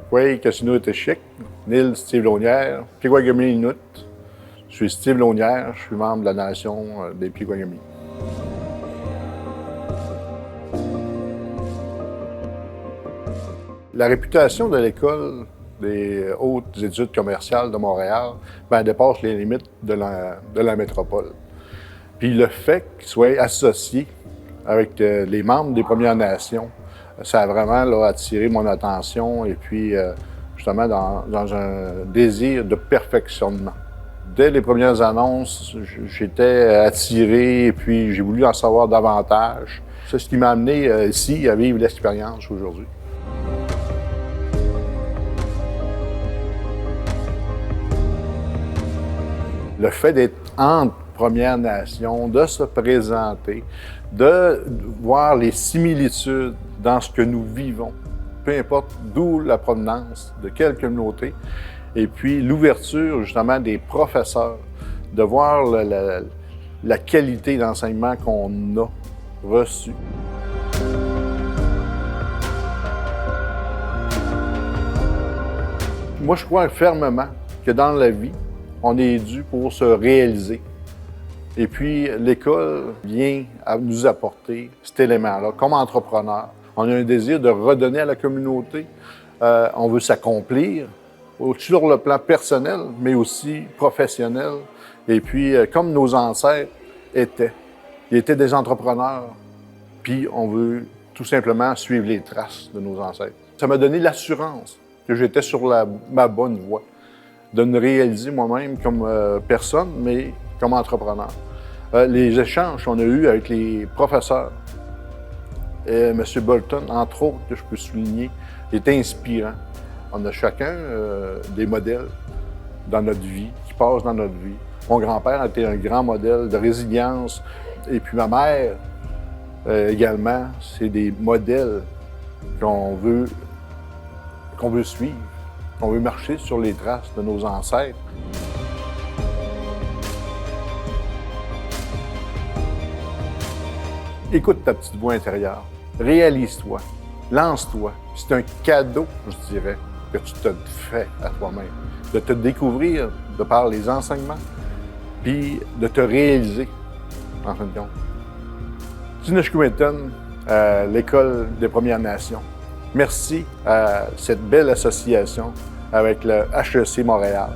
Oui, Casino-Téchic, Nil Steve Launière, Pikwakami Inuit. Je suis Steve Launière, je suis membre de la nation des Pikwakami. La réputation de l'École des hautes études commerciales de Montréal dépasse les limites de la métropole. Puis le fait qu'il soit associé avec les membres des Premières Nations, ça a vraiment attiré mon attention et puis justement dans un désir de perfectionnement. Dès les premières annonces, j'étais attiré et puis j'ai voulu en savoir davantage. C'est ce qui m'a amené ici à vivre l'expérience aujourd'hui. Le fait d'être entre Premières Nations, de se présenter, de voir les similitudes dans ce que nous vivons, peu importe d'où la provenance, de quelle communauté, et puis l'ouverture justement des professeurs, de voir la qualité d'enseignement qu'on a reçu. Moi, je crois fermement que dans la vie, on est dû pour se réaliser. Et puis, l'école vient à nous apporter cet élément-là. Comme entrepreneur, on a un désir de redonner à la communauté. On veut s'accomplir sur le plan personnel, mais aussi professionnel. Et puis, comme nos ancêtres étaient, ils étaient des entrepreneurs. Puis, on veut tout simplement suivre les traces de nos ancêtres. Ça m'a donné l'assurance que j'étais sur ma bonne voie, de me réaliser moi-même comme personne, mais comme entrepreneur. Les échanges qu'on a eus avec les professeurs, M. Bolton, entre autres, que je peux souligner, est inspirant. On a chacun des modèles dans notre vie, qui passent dans notre vie. Mon grand-père a été un grand modèle de résilience, et puis ma mère également, c'est des modèles qu'on veut suivre, qu'on veut marcher sur les traces de nos ancêtres. Écoute ta petite voix intérieure, réalise-toi, lance-toi. C'est un cadeau, je dirais, que tu te fais à toi-même. De te découvrir de par les enseignements, puis de te réaliser, en fin de compte. Tinashkumeton, l'École des Premières Nations. Merci à cette belle association avec le HEC Montréal.